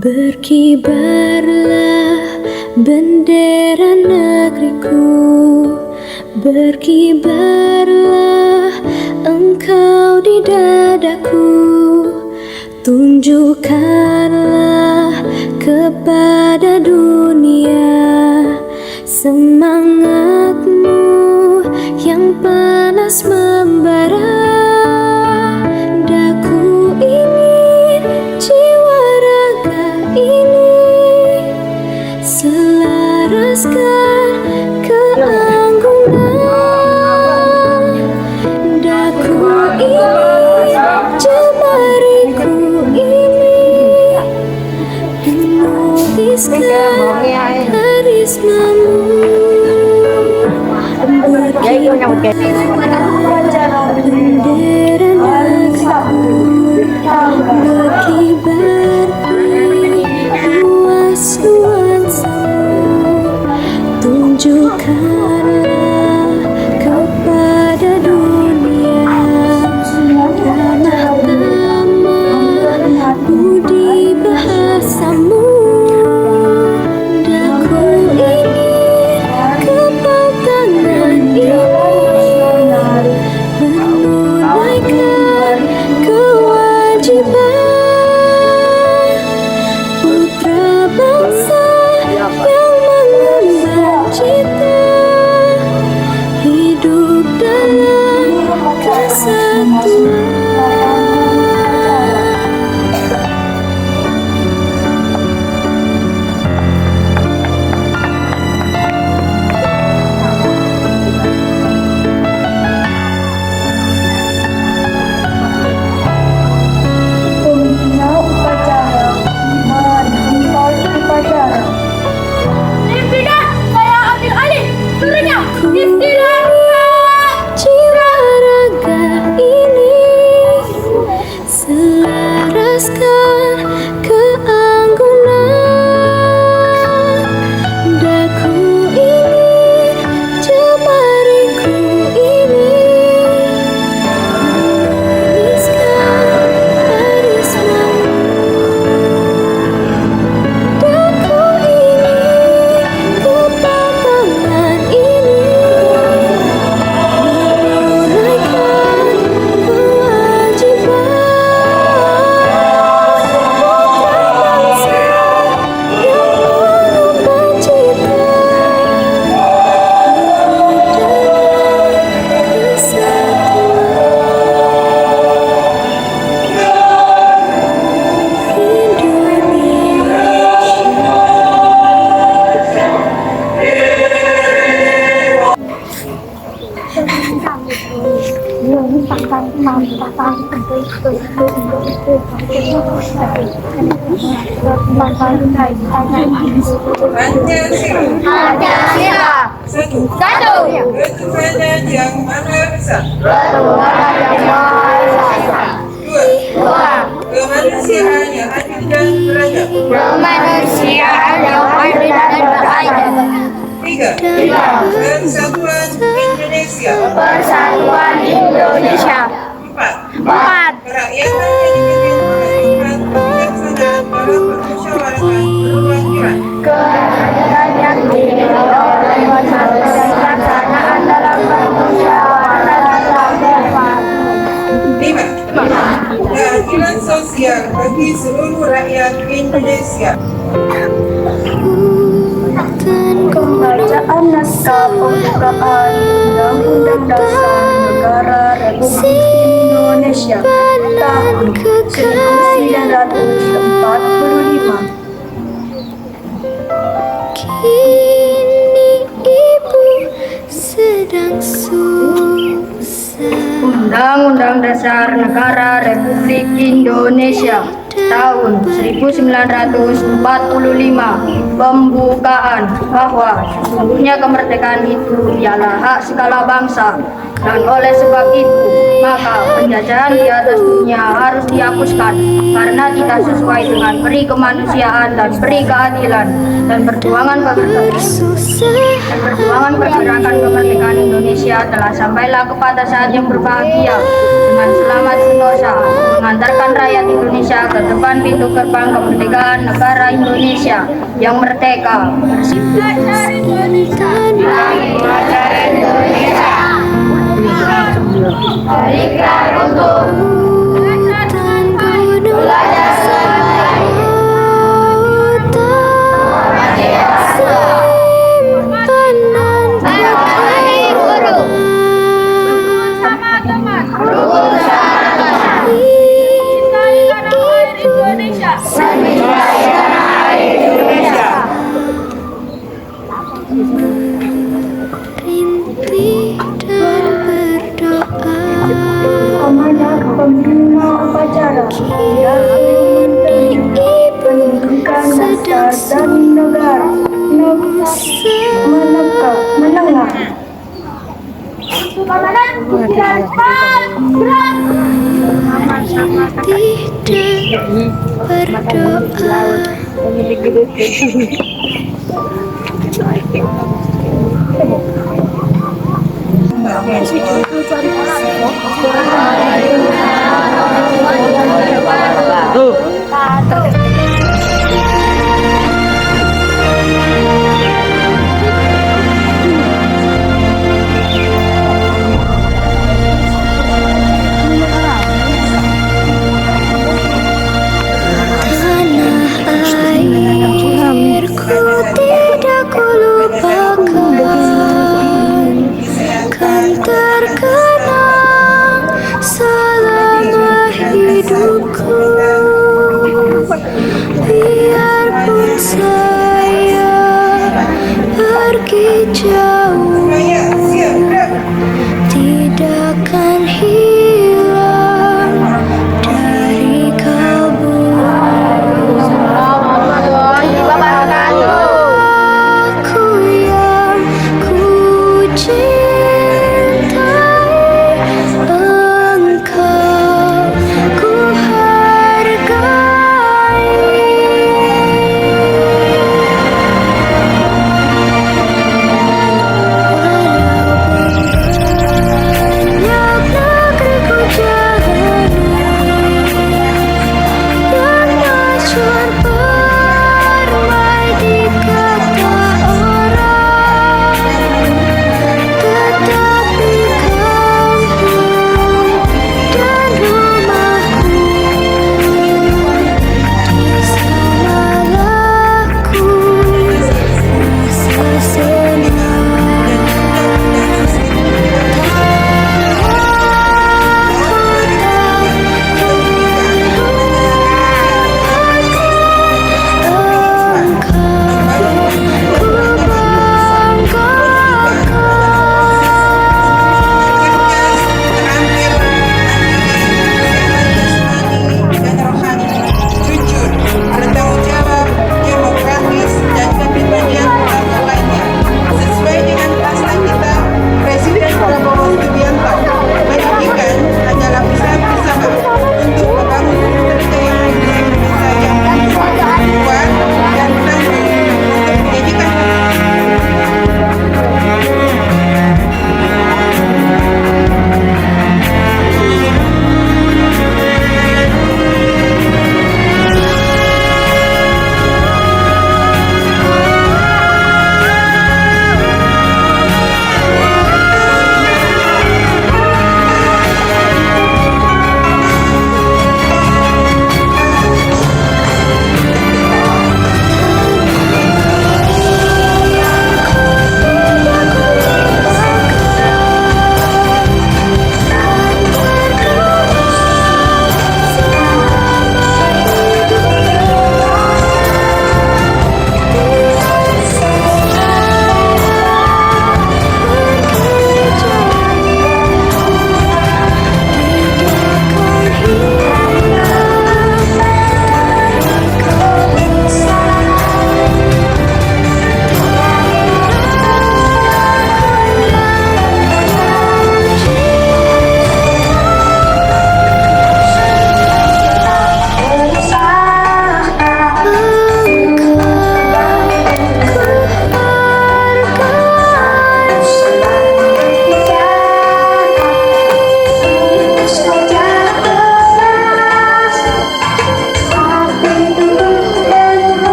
Berkibarlah bendera negeriku, berkibarlah engkau di dadaku. Tunjukkanlah kepada dunia semangatmu yang panas membara. Daku ingin jiwa raga ini selaraskan keanggunan. Daku ingin jemariku ini menuliskan karismamu. Bendera negeriku berkibar di luas nuansamu. Tunjukkanlah kepada dunia tanah tamah budi bahasamu. Daku ingin kepal tangan ini menunaikan kewajiban putra bangsa yang mengemban cita hidup dalam kesatuan. Jiwa raga ini selaraskan keanggunan. Daku ingin jemariku ini menuliskan karismamu. Daku ingin kepal tangan ini menunaikan kewajiban bangsa yang mengemban cita dalam Pancasila. Satu. Ketuhanan yang Maha Esa. Dua. Kemanusiaan yang adil dan beradab. Tiga. Persatuan Indonesia. Empat. Kerakyatan yang dipimpin oleh kebijaksanaan para permusyawaratan perwakilan. Kerakyatan yang dipimpin oleh kebijaksanaan dalam permusyawaratan perwakilan. Lima. Keadilan sosial bagi seluruh rakyat Indonesia. Pembacaan naskah pembukaan Undang-Undang Dasar Negara Republik Indonesia tahun 1945. kini ibu sedang susah. Undang-Undang Dasar Negara Republik Indonesia tahun 1945 pembukaan bahwa sesungguhnya kemerdekaan itu ialah hak segala bangsa, dan oleh sebab itu maka penjajahan di atas dunia harus dihapuskan karena tidak sesuai dengan peri kemanusiaan dan peri keadilan dan perjuangan pergerakan kemerdekaan Indonesia telah sampailah kepada saat yang berbahagia dengan selamat sentosa mengantarkan rakyat Indonesia ke tempat depan pintu gerbang kemerdekaan negara Indonesia yang merdeka. Berikan untuk Hutan gunung sampai simpanan rintik dan berdoa. amanah pembina upacara Kini ibu sedang dan negara menengah tidak berdoa. Tanah airku tidak kulupakan, kan terkenang selama hidupku.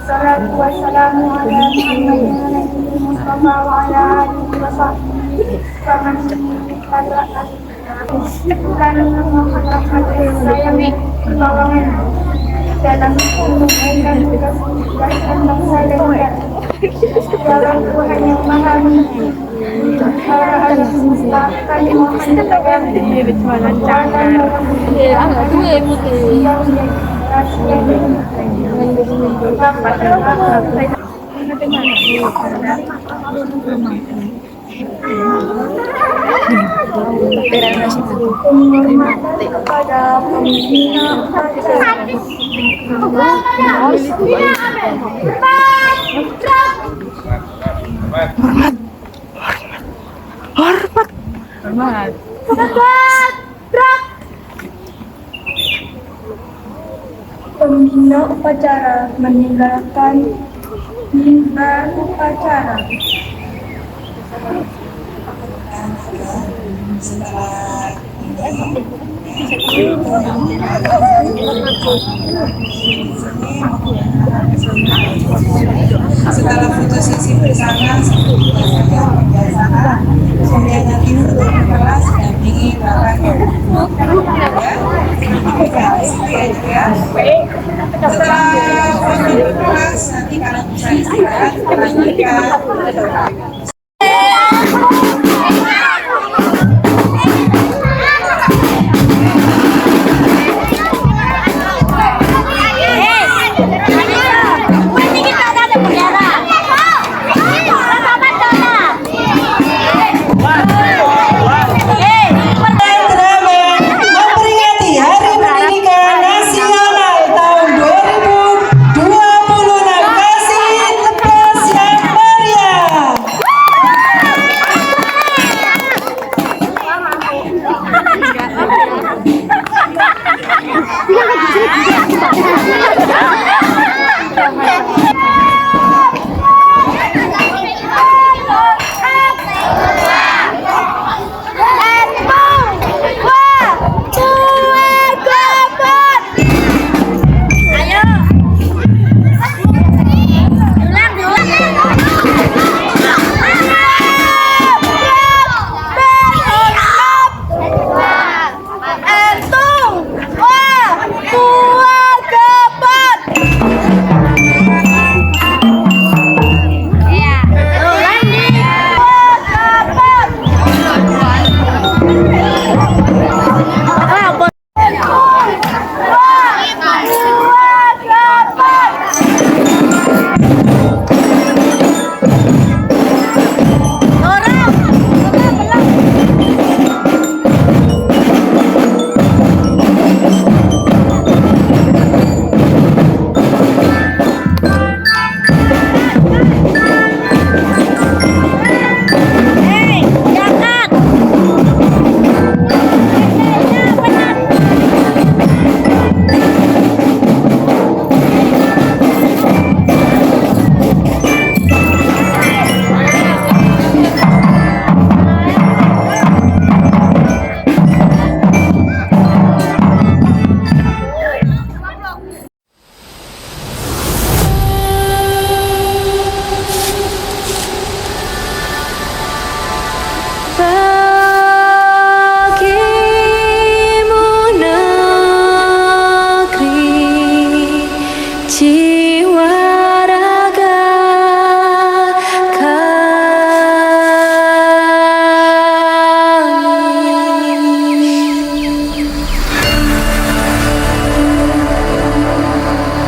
Salatu wassalamu ala Muhammadin Mustafa wa ala alihi wa sahbihi wa man tabi'ahum dan menghormati sayang pertolongan dalam menunaikan tugas dan bangsa dan negara. Dalam Tuhan yang Maha Mengetahui, para ahli semesta kami mohon kepada pembina upacara meninggalkan mimbar upacara. Setelah foto sesi bersama kebiasaan, kemudian nanti foto kelas dampingi Bapak Ibu. Ya. Setelah foto kelas nanti kalau bisa istirahat, lanjutkan.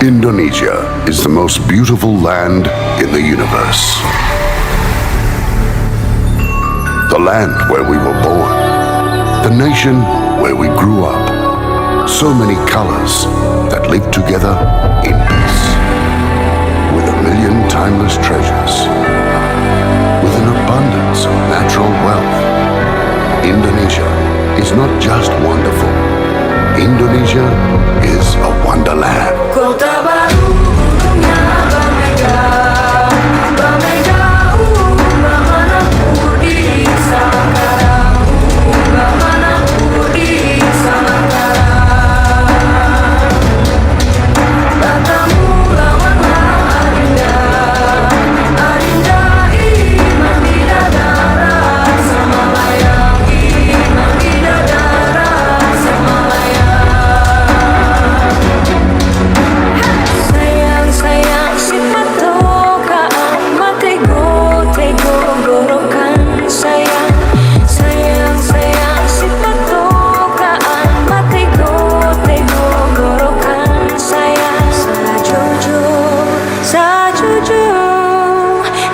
Indonesia is the most beautiful land in the universe. The land where we were born. The nation where we grew up. So many colors that live together in peace. With a million timeless treasures. With an abundance of natural wealth. Indonesia is not just wonderful. Indonesia is a wonderland. Kota baru dunia berbeda.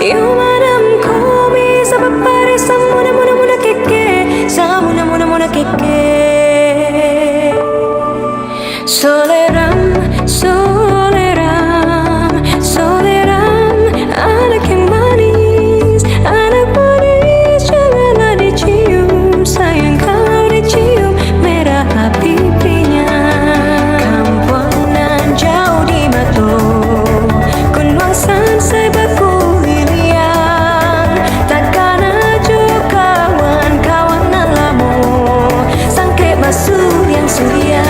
Io madam komi sa papare sa muna keke, sa muna keke. Soleram, soleram, soleram, anak yang manis, janganlah dicium, sayang kalau dicium merah pipinya. Kampuanan jauh di Batu, Kunwasan sebaku hiliang, takkan aja kawan-kawanan lamu, sangke basuh yang suria.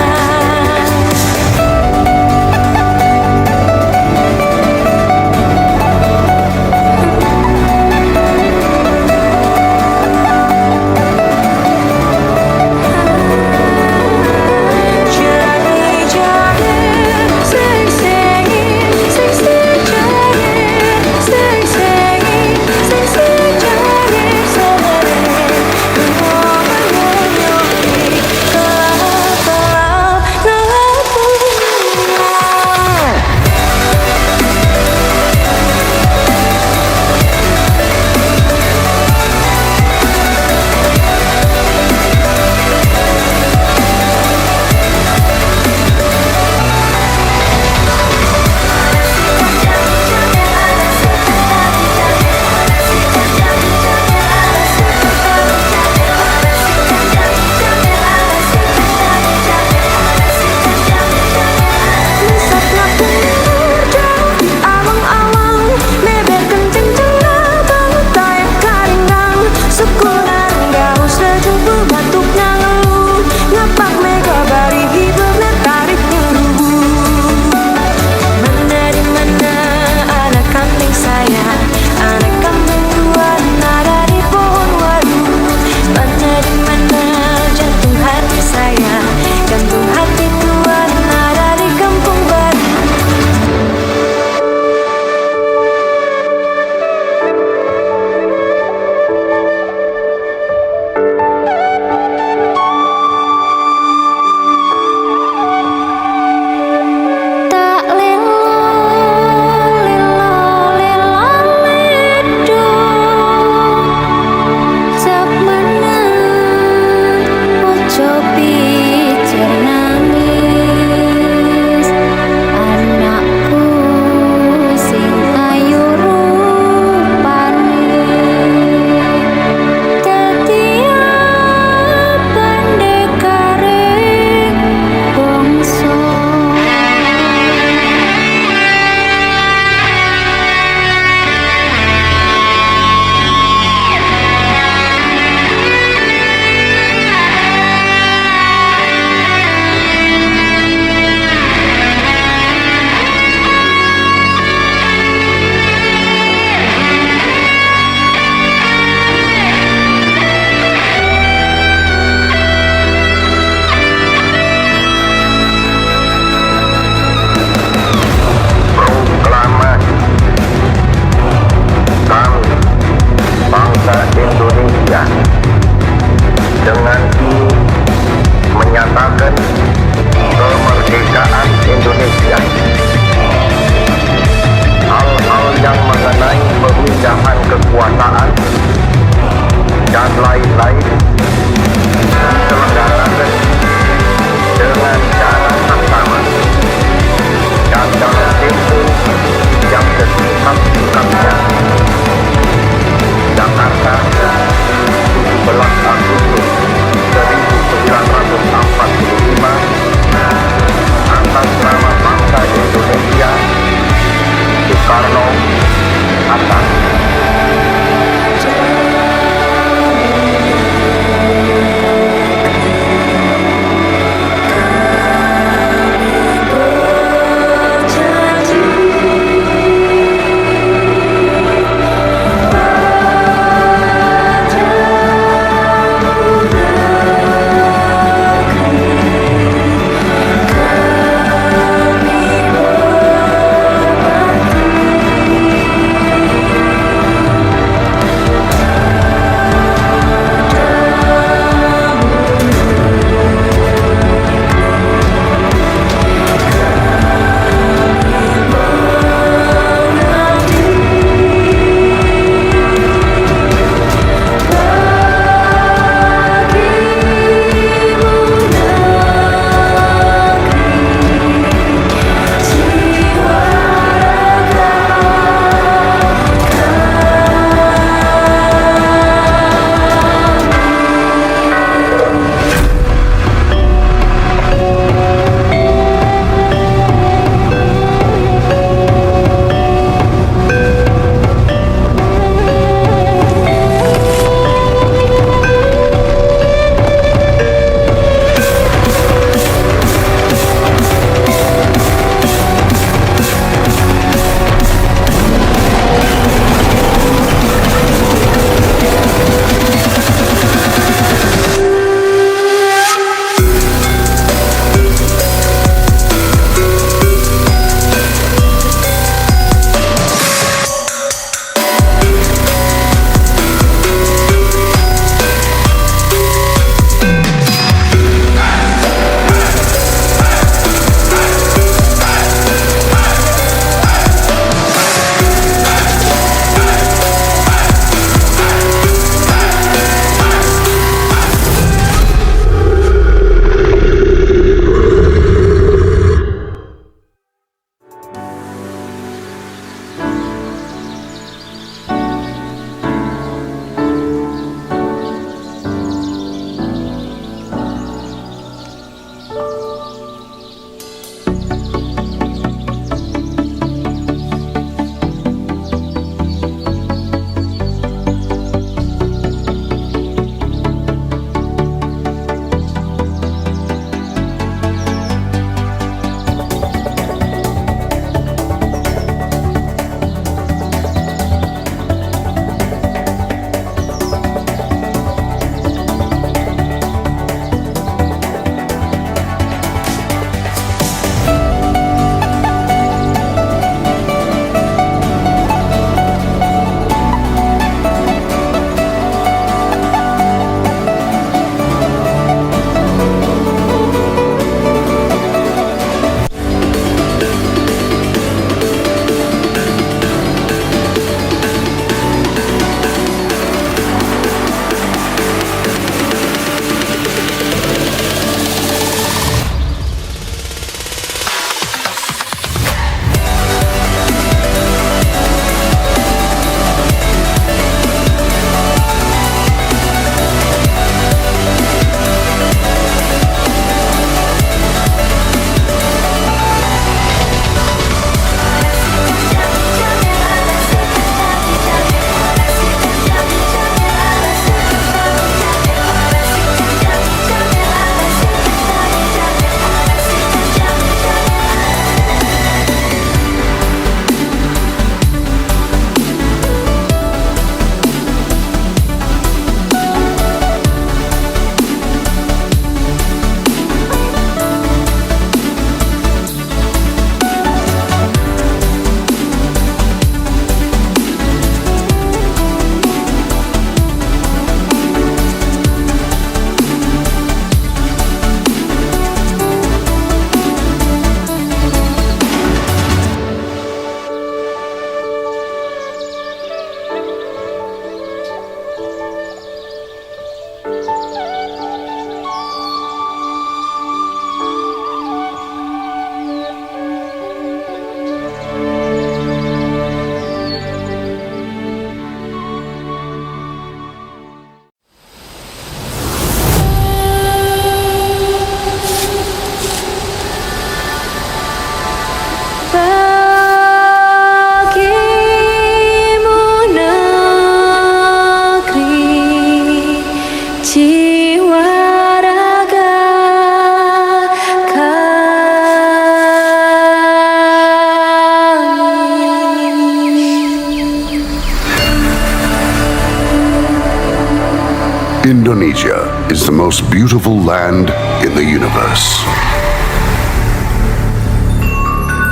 Indonesia is the most beautiful land in the universe.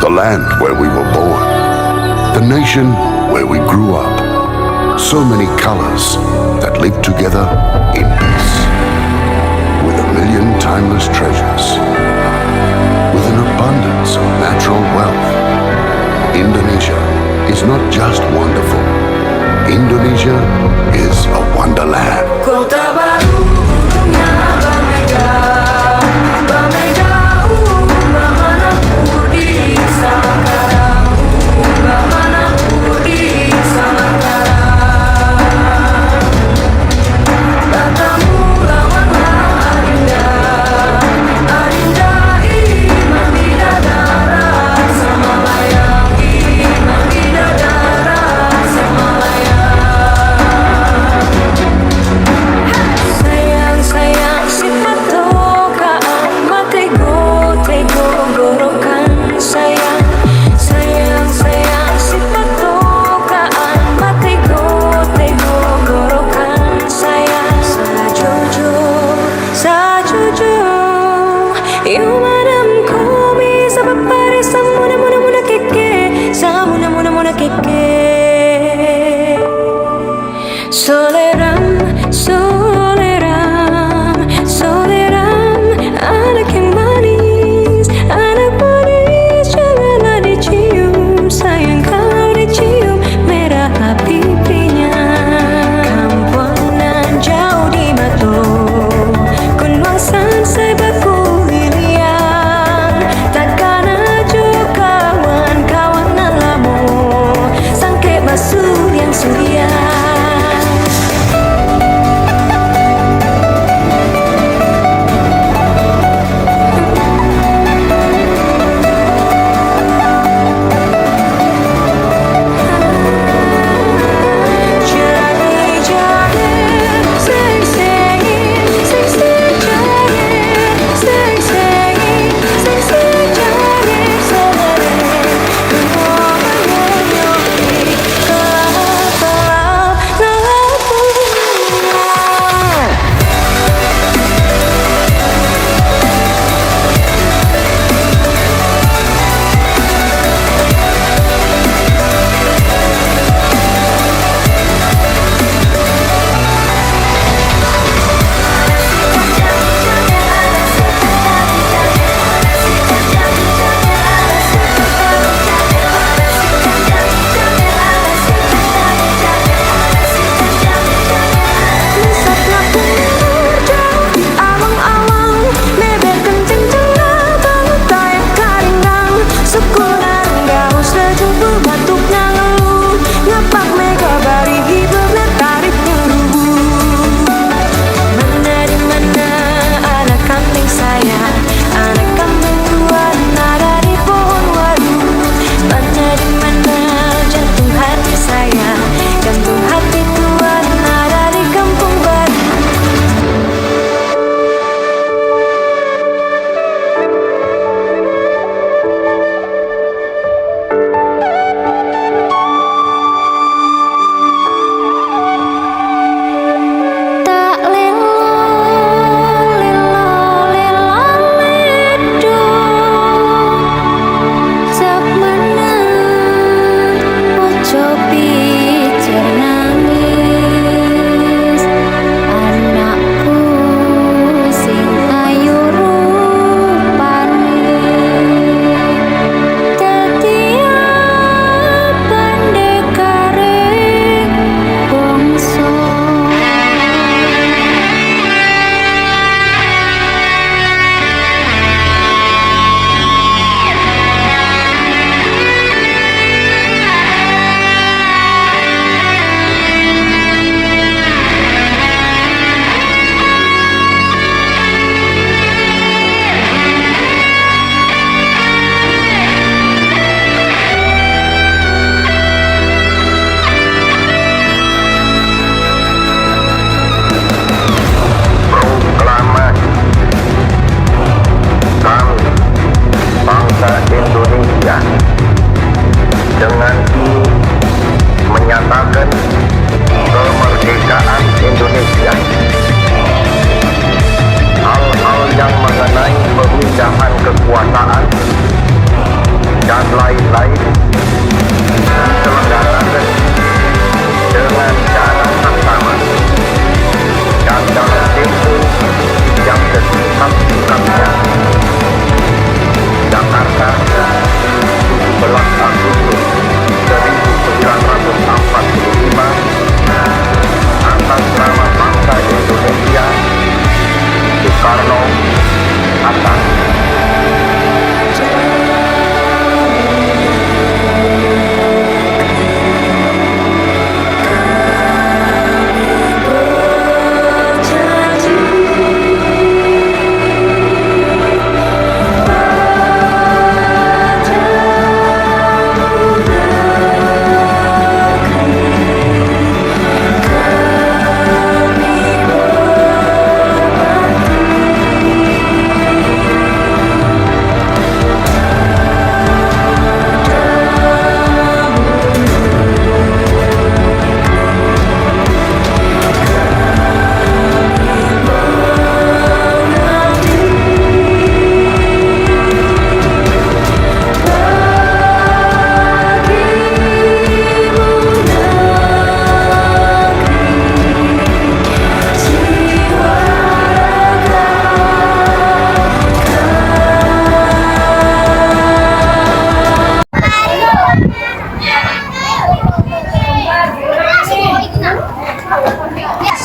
The land where we were born. The nation where we grew up. So many colors that live together in peace. With a million timeless treasures. With an abundance of natural wealth. Indonesia is not just wonderful. Indonesia is a wonderland. Kota baru dunia Bamega jauh Bahana Budi Sangkara Bahana Budi Sangkara Katamu lawanlah Adinda iman tidak darat sama layang iman tidak darat sama layang sayang sifat tokaan matego gorokan sayang sifat tokaan matego gorokan sayang sajujur you madam komi sabab pare samuna muna keke samuna muna keke Soleram, anak yang manis, janganlah dicium, sayang kalau dicium, merah pipinya. Kampunan jauh di Mato, Kunwangsan sebaku lilian, takkan aja kawan-kawanan lamu, sangke basuh yang surian.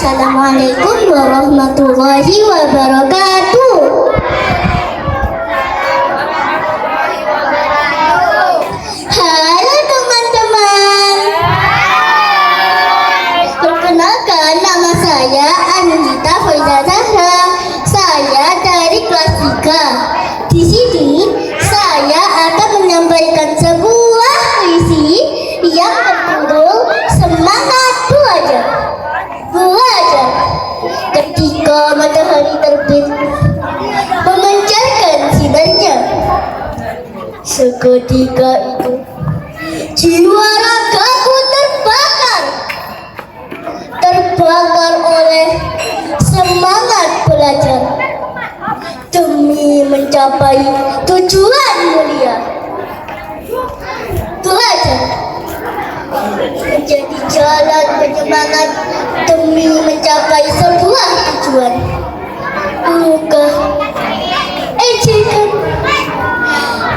Assalamualaikum warahmatullahi wabarakatuh. Halo teman-teman. Perkenalkan, nama saya Anindita Faiza Zahra. Saya dari kelas 3. Di sini saya akan menyampaikan sebuah puisi yang berjudul Semangat Belajar. Belajar ketika matahari terbit memancarkan sinarnya. Seketika itu jiwa ragaku terbakar oleh semangat belajar demi mencapai tujuan mulia. Belajar menjadi jalan penyemangat demi mencapai sebuah tujuan. Luka, ejekan,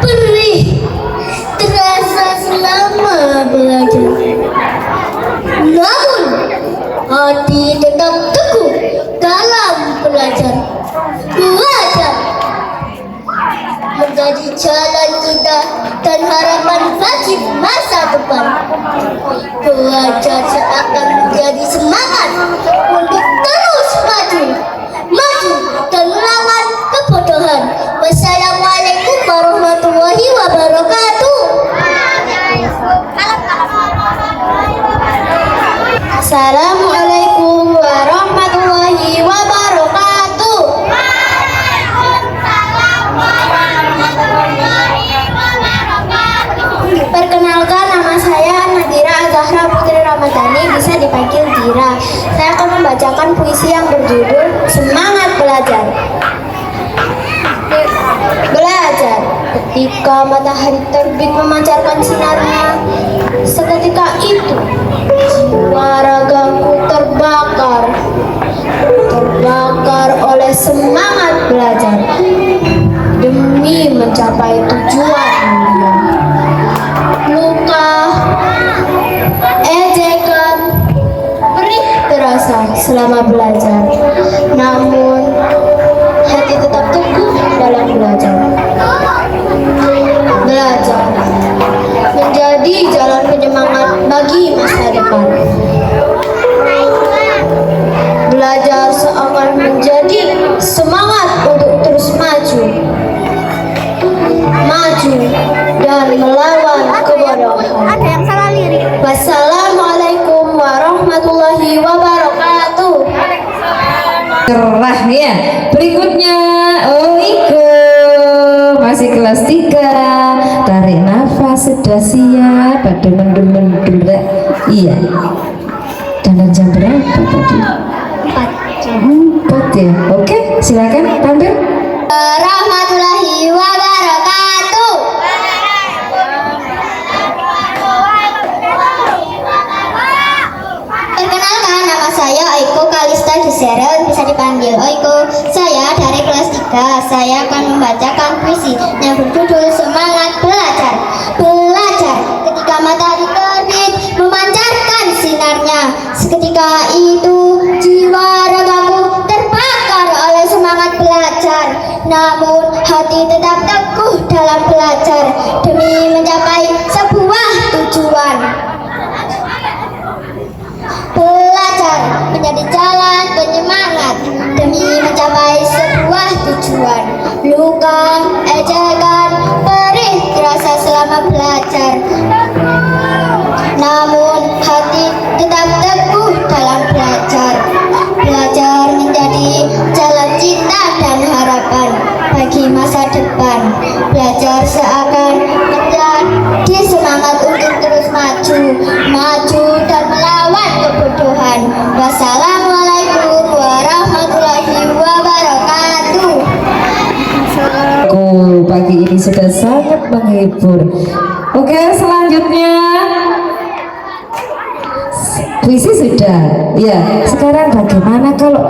perih terasa selama belajar. Namun hati tetap teguh dalam belajar. Belajar menjadi jalan kita dan harapan bagi masa depan. Belajar seakan menjadi semangat untuk terus maju dan melawan kebodohan. Wassalamualaikum warahmatullahi wabarakatuh. Assalamualaikum warahmatullahi wabarakatuh. Perkenalkan, nama saya Nadira Azahra Putri Ramadhani, bisa dipanggil Dira. Saya akan membacakan puisi yang berjudul Semangat Belajar. Belajar ketika matahari terbit memancarkan sinarnya. Seketika itu jiwa ragaku terbakar oleh semangat belajar demi mencapai tujuan mulia. Luka, ejekan, perih terasa selama belajar. Namun hati tetap teguh dalam belajar. Belajar menjadi jalan penyemangat bagi masa depan. Belajar seakan menjadi semangat untuk terus maju dan melawan kebodohan. Ada yang salah lirik. Wassalamualaikum warahmatullahi wabarakatuh. Cerah ya. Berikutnya Oiko masih kelas 3. Tarik nafas, sudah siap. Pada mendung-mendung. Iya. Dan jam berapa tadi? 4 ya. Oke, silakan tampil. Warahmatullahi wabarakatuh. Perkenalkan, nama saya Oiko Kalista Gisera, bisa dipanggil Oiko. Saya dari kelas 3. Saya akan membacakan puisi yang berjudul Semangat Belajar. Belajar ketika matahari terbit memancarkan sinarnya. Seketika itu jiwa ragaku terbakar oleh semangat belajar. Namun hati tetap teguh dalam belajar demi mencapai sebuah tujuan. Belajar menjadi jalan penyemangat demi mencapai sebuah tujuan. Luka, ejekan, perih terasa selama belajar. Namun hati tetap teguh dalam belajar. Belajar menjadi jalan cinta dan harapan bagi masa depan. Belajar seakan menjadi semangat untuk terus maju dan melawan kebodohan. Wassalamualaikum warahmatullahi wabarakatuh. Pagi ini sudah sangat menghibur. Oke, selanjutnya puisi sudah. Ya, sekarang bagaimana kalau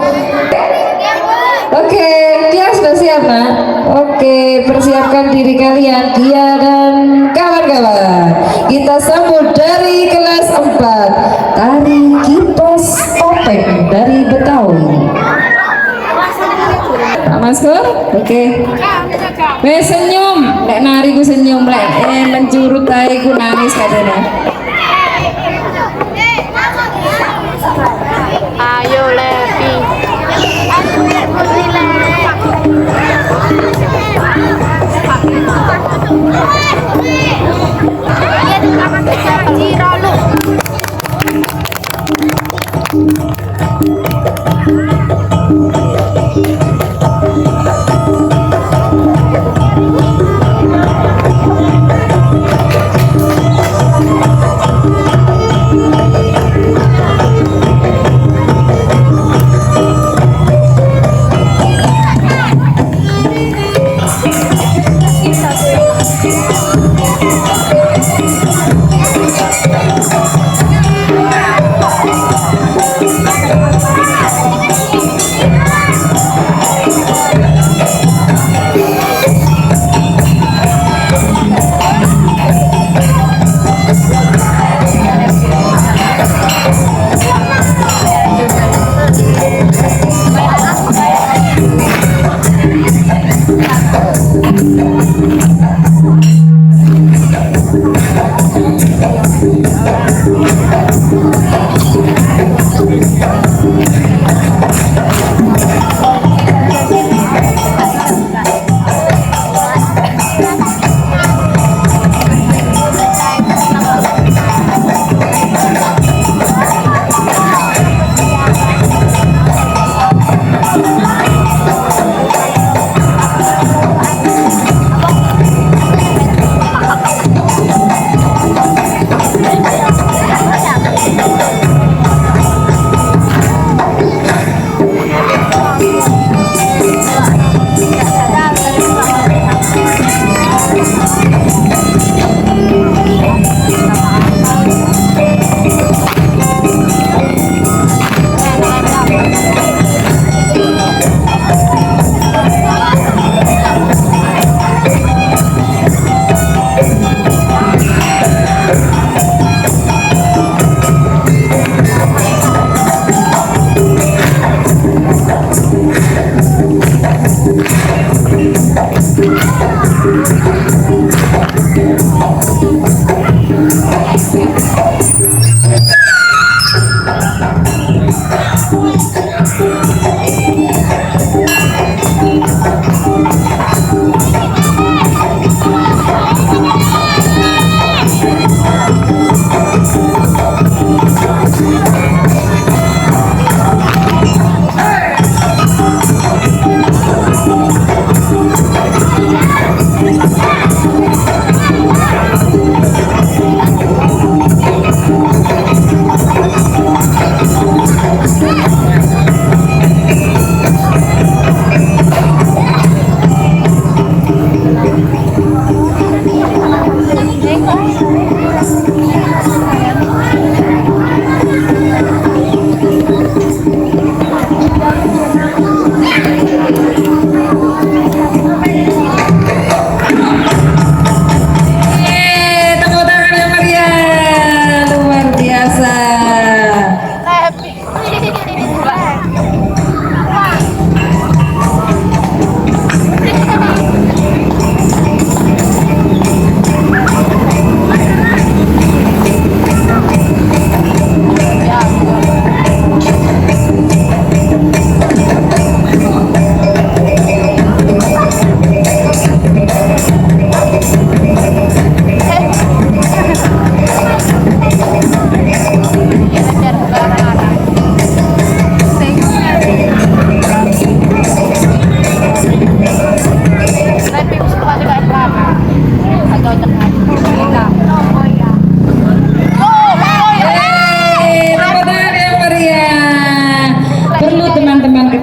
Oke, dia sudah siap, Nak? Oke, persiapkan diri kalian, dia dan kawan-kawan. Kita sambut dari kelas 4. Tari kipas opat. topeng dari Betawi. Pak Maskur, oke. Wes senyum, lek nari ku senyum, lek mencurut ae ku nangis katanya. Ayo Levi.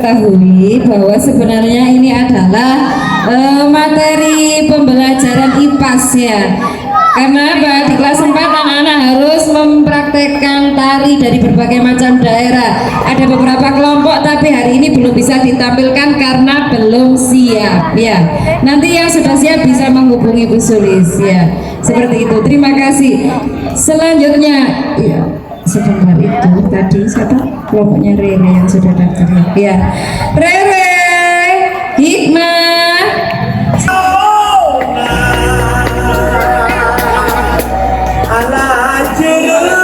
ketahui bahwa sebenarnya ini adalah materi pembelajaran IPAS ya. Karena apa? Di kelas 4 anak-anak harus mempraktekkan tari dari berbagai macam daerah. Ada beberapa kelompok tapi hari ini belum bisa ditampilkan karena belum siap ya. Nanti yang sudah siap bisa menghubungi Bu Sulis ya. Seperti itu. Terima kasih. Selanjutnya ya. sebentar itu tadi siapa kelompoknya Rere yang sudah daftar ya. Rere, Hikmah, ala jeruk.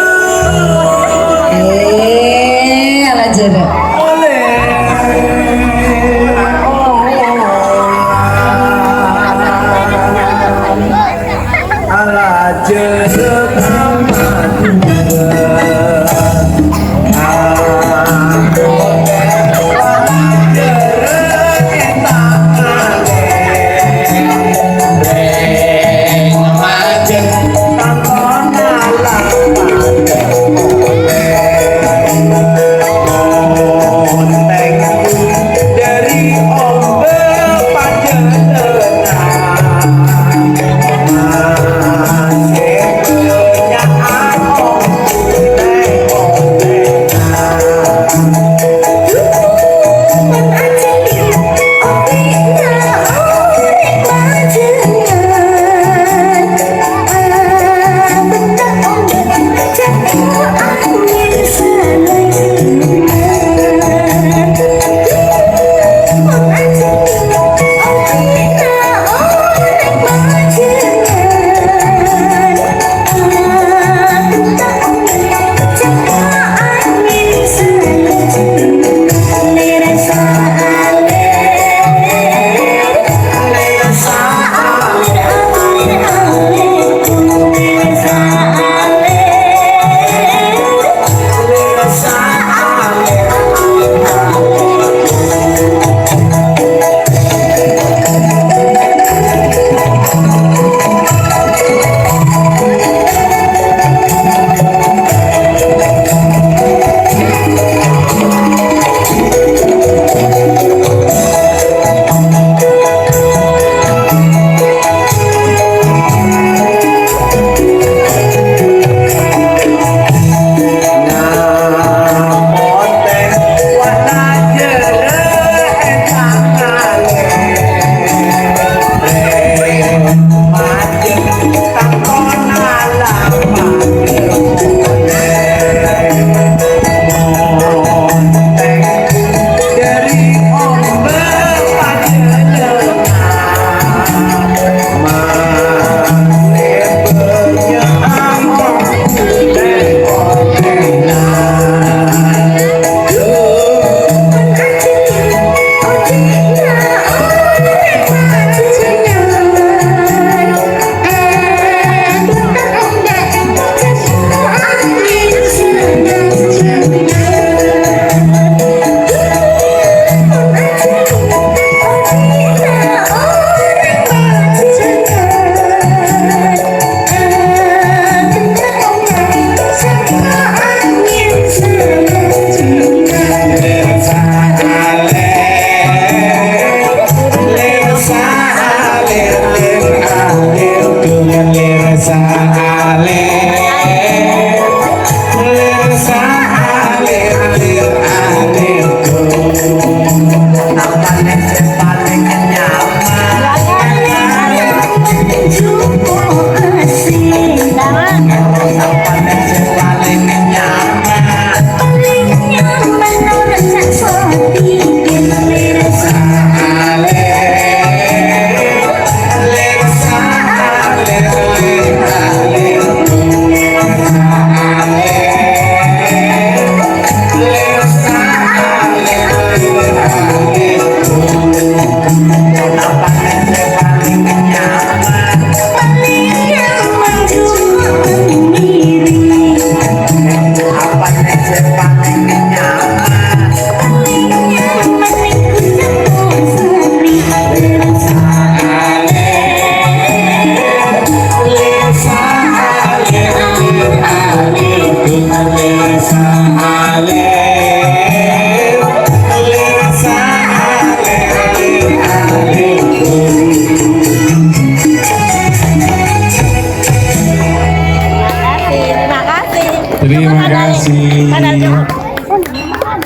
Terima kasih.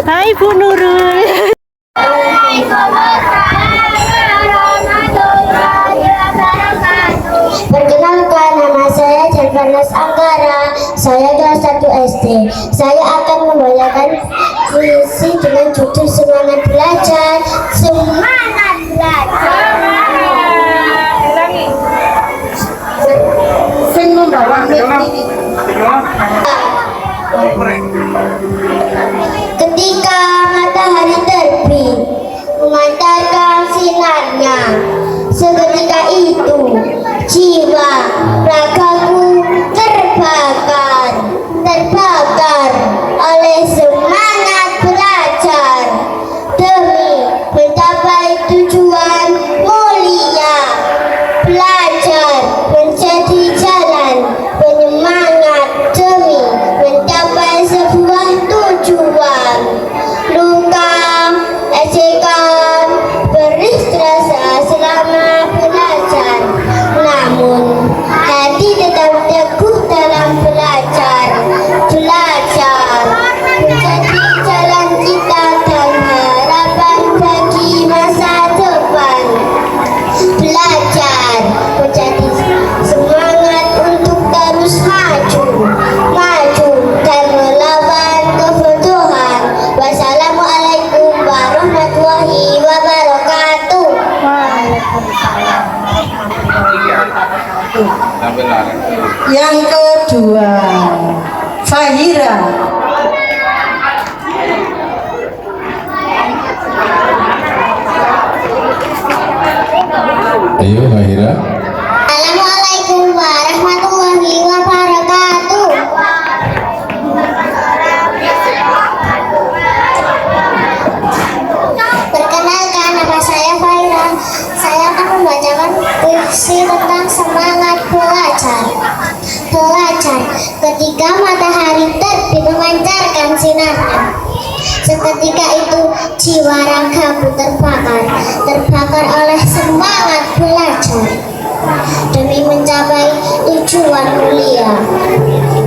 Hai Bu Nurul. Perkenalkan, nama saya Jalvanas Anggara. Saya kelas 1 SD. membawakan puisi dengan judul Semangat Belajar. Semangat belajar. Sing membawa ketika matahari terbit memancarkan sinarnya, seketika itu jiwa ragaku terbakar oleh semangat belajar demi mencapai tujuan mulia. Belajar menjadi jalan penyemangat demi mencapai sebuah tujuan. Luka, ejekan, beristirahat selama belajar, namun hati tetap teguh dalam belajar. Belajar menjadi jalan kita dan harapan bagi masa depan. Belajar menjadi semangat untuk terus maju dan melawan kebodohan. Wassalamualaikum warahmatullahi wabarakatuh. Yang kedua, Fahira. Ayo Fahira. Assalamualaikum warahmatullahi wabarakatuh. Perkenalkan, nama saya Fahira. Saya akan membacakan puisi tentang semangat belajar. Belajar ketika matahari terbit memancarkan sinarnya, seketika itu jiwa ragaku terbakar oleh semangat belajar demi mencapai tujuan mulia.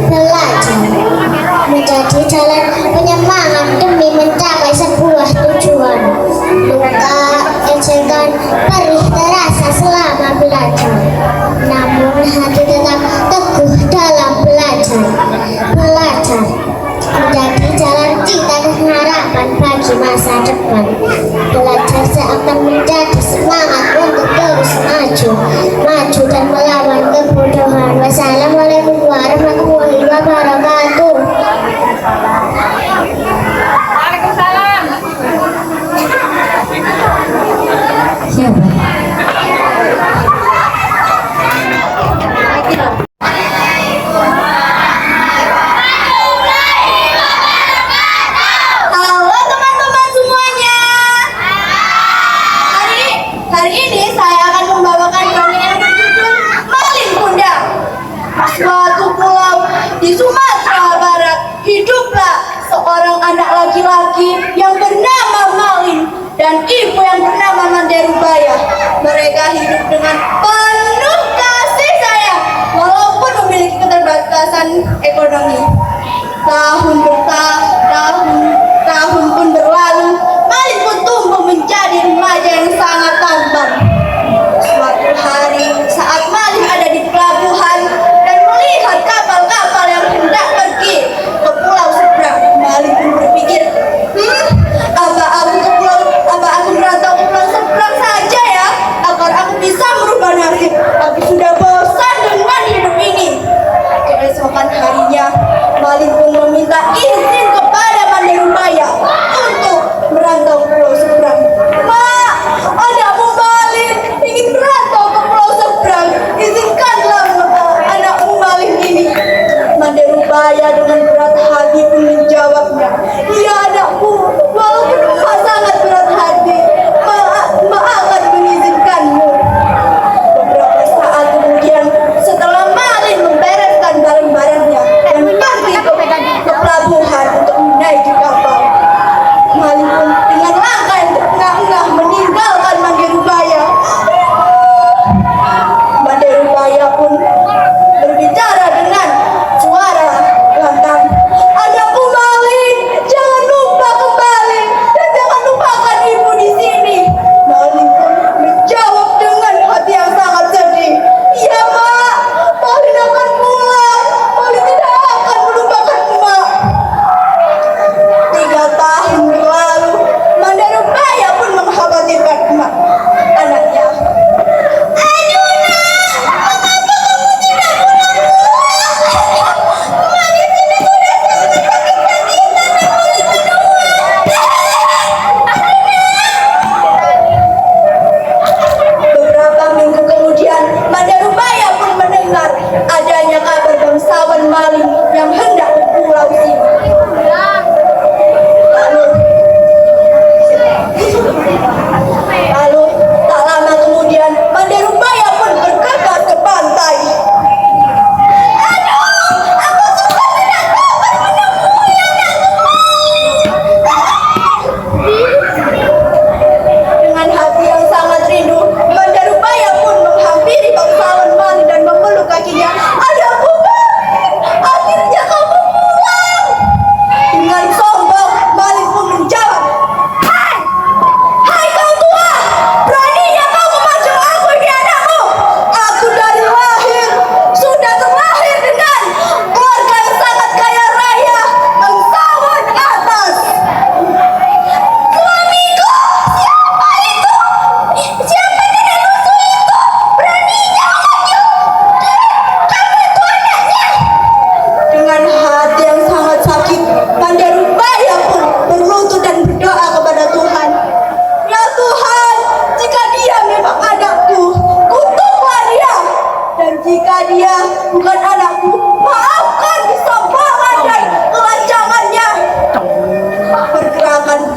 Belajar menjadi jalan penyemangat demi mencapai sebuah tujuan. Luka, ejekan, perih terasa selama belajar, namun hati tetap teguh dalam belajar. Belajar menjadi jalan kita dan harapan bagi masa depan. Belajar seakan menjadi semangat untuk terus maju dan melawan kebodohan. Wassalamualaikum warahmatullahi wabarakatuh. Siapa? Halo teman-teman semuanya. Hari ini saya akan membawakan dongeng yang berjudul Malin Kundang. Suatu pulau di Sumatera Barat hiduplah seorang anak laki-laki yang bernama Malin dan ibu yang bernama Manderubaya. Mereka hidup dengan penuh kasih sayang walaupun memiliki keterbatasan ekonomi. Tahun pun berlalu, Malin pun tumbuh menjadi remaja yang sangat tampan. Suatu hari saat Malin ada di pelabuhan dan melihat kapal-kapal yang hendak pergi ke pulau seberang, Malin pun berpikir, apa aku merantau ke pulau seberang saja ya, agar aku bisa merubah nasib. Aku sudah bosan dengan hidup ini. Keesokan harinya, Malin pun meminta izin kepada Manderubaya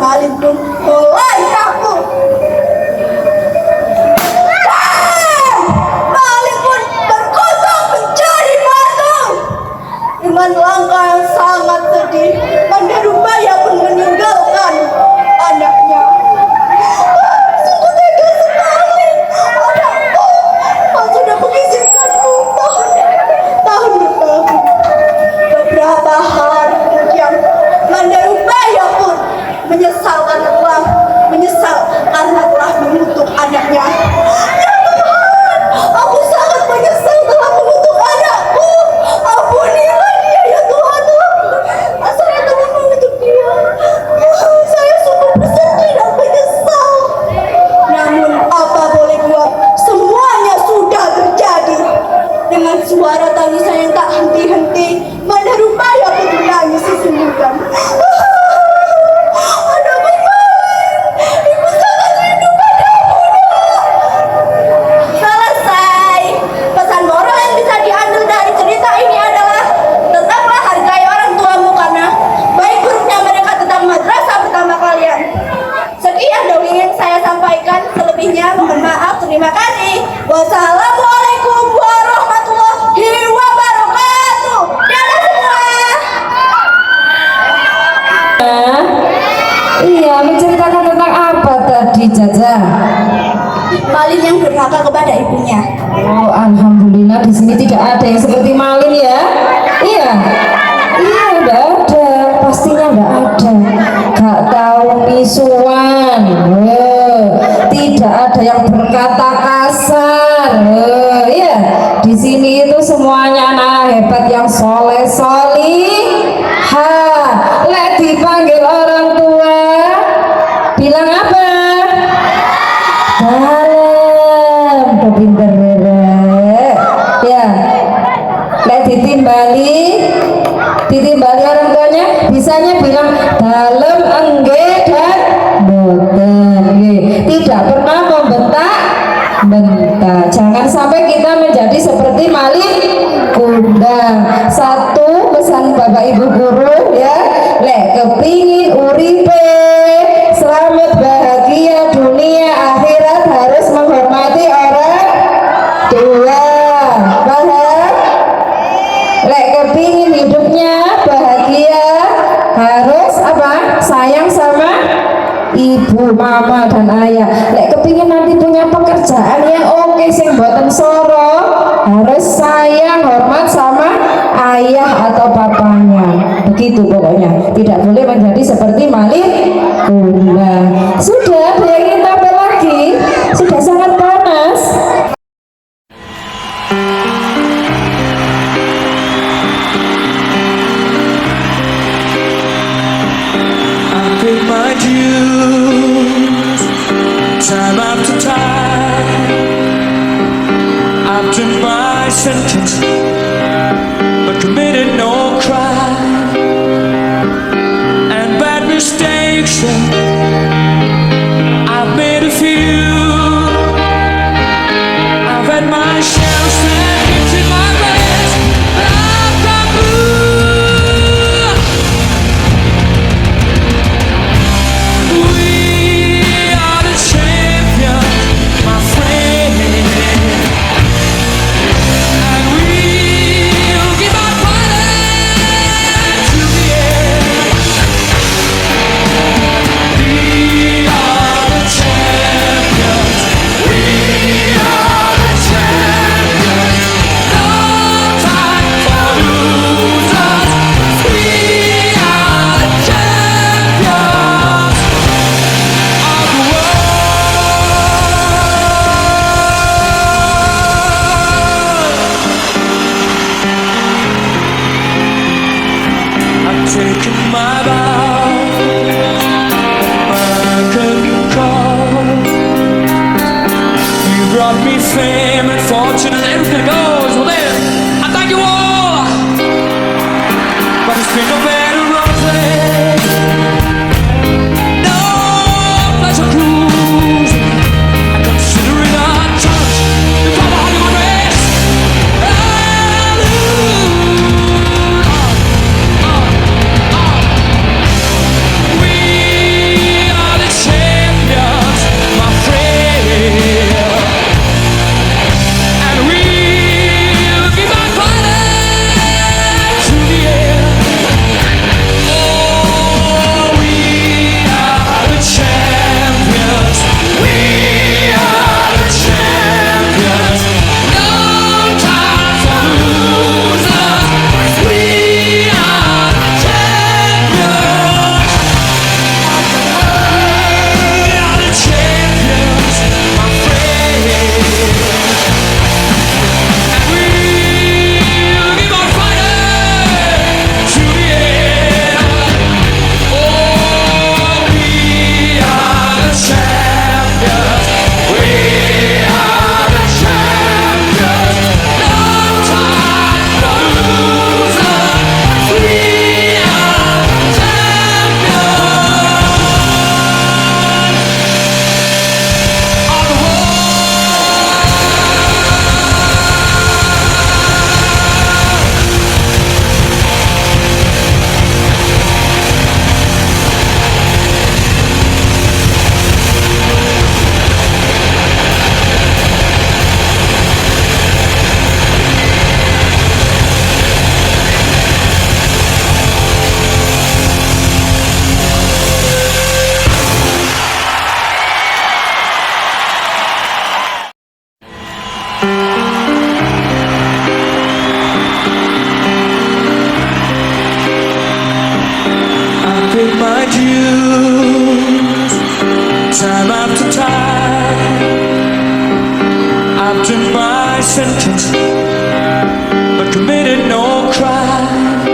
Malin pun mulai takut. Dan Malin pun berkosong menjadi batu. Dengan langkah yang sangat sedih, Mandarubaya pun meninggalkan anaknya. Sungguh tega sekali, anakku. Kau sudah mengizinkanku tahun bertahun. Beberapa hari kemudian, Mandarubaya pun menyesal karena telah mengutuk anaknya. Ya Tuhan, aku sangat menyesal telah mengutuk anakku. Ampunilah dia ya Tuhan. Saya telah mengutuk dia. Saya sungguh bersedih dan menyesal. Namun apa boleh buat, semuanya sudah terjadi. Dengan suara tangisan yang tak henti-henti, Mandarubaya pun menangis sesungguhkan. Anakku Malin, ibu sangat rindu padamu. Selesai. Pesan moral yang bisa diambil dari cerita ini adalah tetaplah hargai orang tuamu karena baik buruknya mereka tetap madrasah pertama kalian. Sekian dong ingin saya sampaikan, selebihnya mohon maaf. Terima kasih. Wassalamualaikum warahmatullahi wabarakatuh. Dadah semua. Iya, menceritakan tentang apa tadi, Jaja? Malin yang durhaka kepada ibunya. Oh, alhamdulillah di sini tidak ada yang seperti Malin ya. Iya. Iya, enggak ada. Pastinya enggak ada. Gak tahu misuan. Tidak ada yang berkata kasar. Iya. Di sini itu semuanya anak hebat yang soleh solihah. Lek dipanggil orang tua, bilang apa? Dalam, pinter ya. Lek ditimbali orang tuanya, bisanya bilang dalam, enggak dan boten. Tidak pernah membentak. Jangan sampai kita menjadi seperti Malin Kundang. Satu pesan Bapak Ibu guru ya, lek kepingin uripe selamat bahagia dunia akhirat harus menghormati orang tua. Paham? Lek kepingin hidupnya bahagia harus apa? Sayang sama ibu, mama dan ayah. Lek kepingin nanti punya pekerjaan yang oke sing boten soro, harus sayang hormat sama ayah atau papanya. Begitu pokoknya. Tidak boleh menjadi seperti Malin Kundang. Sudah, ada yang ingin tambah lagi? Sudah sangat panas. I paid my dues, time after time. I've done my sentence, but committed no crime. And bad mistakes, I've made a few. I've had my share of snakes in my ways, but I've come through. We are the champions, my friend, and we'll keep on fighting. sentence, but committed no crime.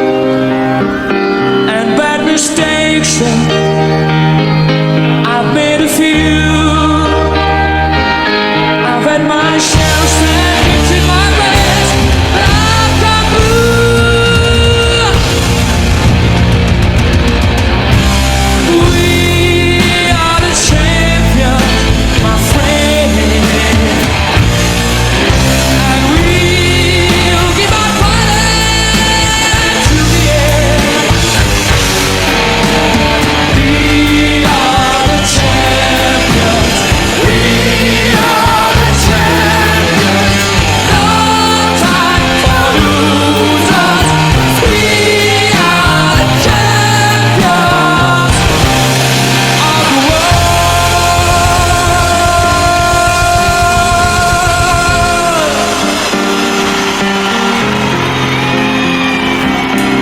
And bad mistakes, I've made a few. I've had my share of seconds in my race, but I've come through. We are the champions, my friend, and we'll keep on fighting to the end. We are the champions. We are the champions. No time for losers. We are the champions of the world.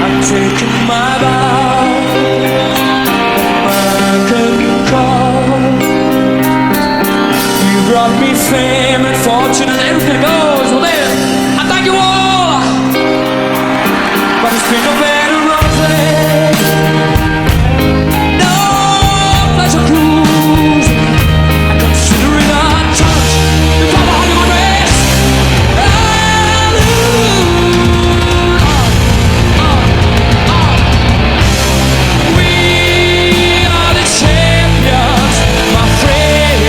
I've taken my vow, my curtain call. You brought me fame and fortune and everything goes. Well then, I thank you all. But it's been a better road place. No pleasure cruise. I consider it a challenge to come on your race. We are the champions, my friend,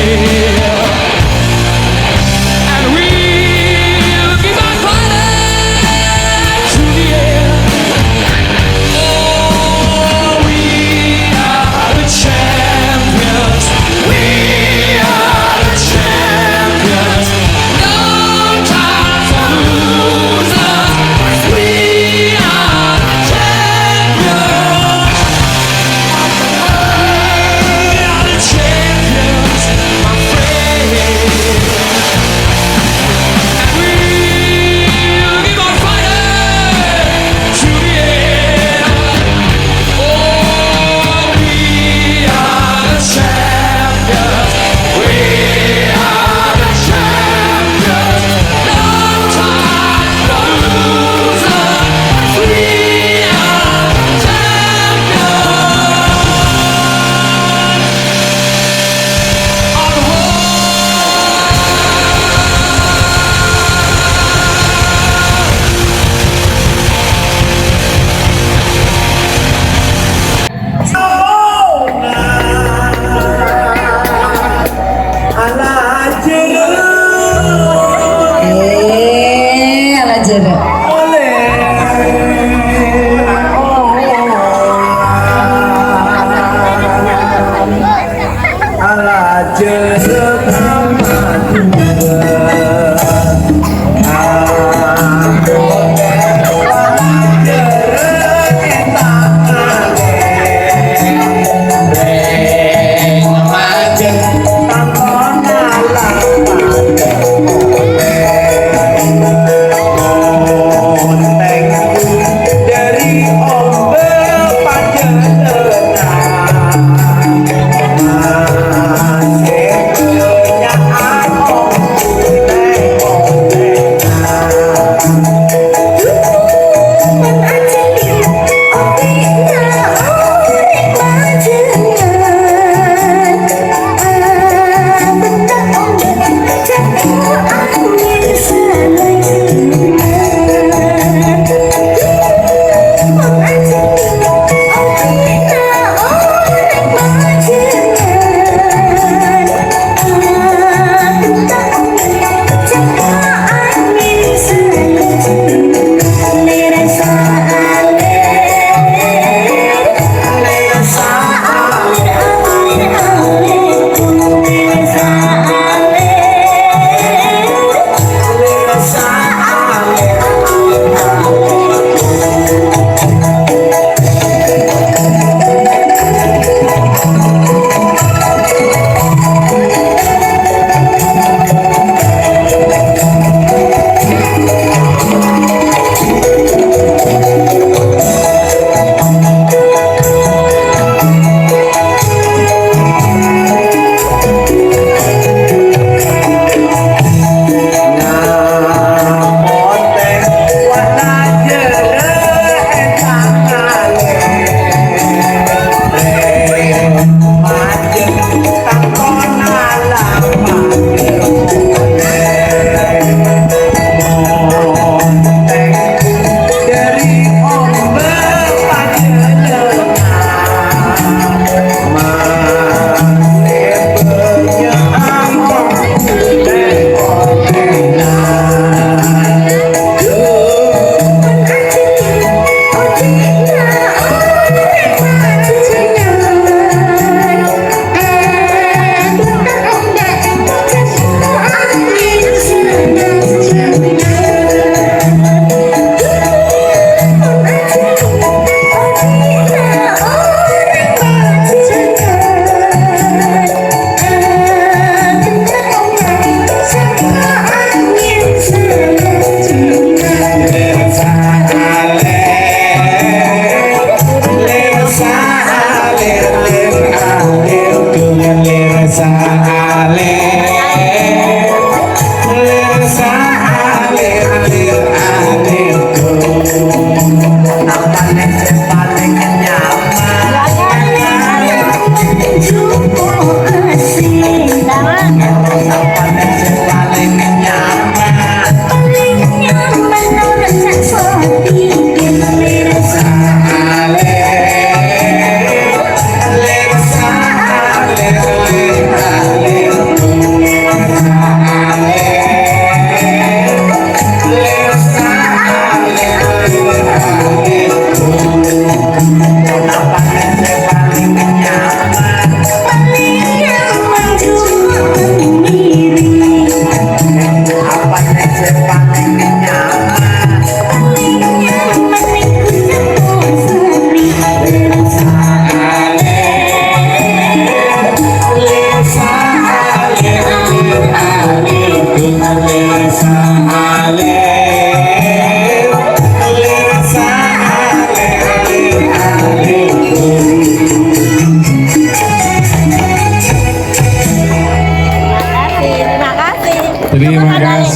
and we'll keep on fighting to the end.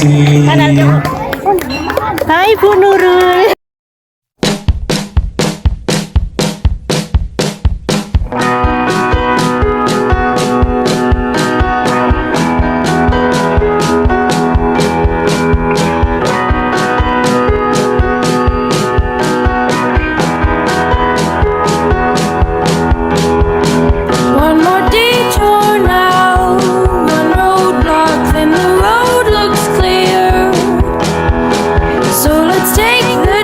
kasih. Hai Bu Nurul. One more detour now, one roadblock, then the road looks clear. So let's take the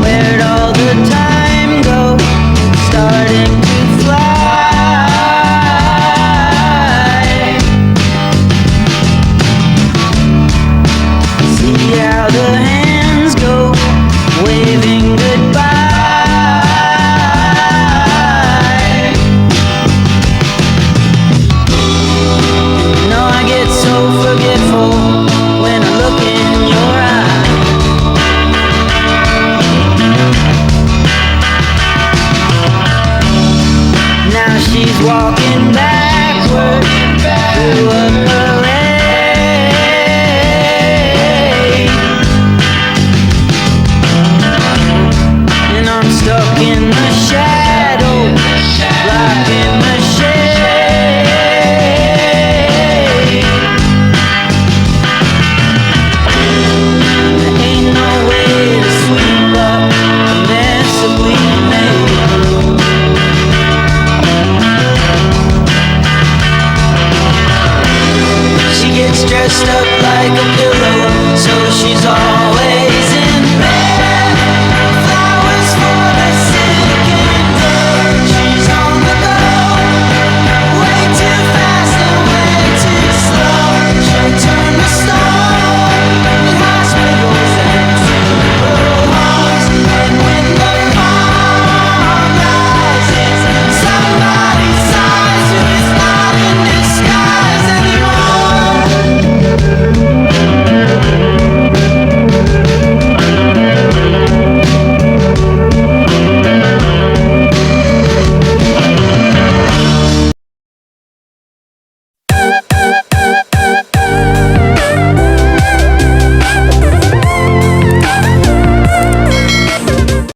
Where'd all the time go? Starting to fly. See how the hands go, waving goodbye. No, I get so forgetful when I look in your eyes. Now she's walking backward through a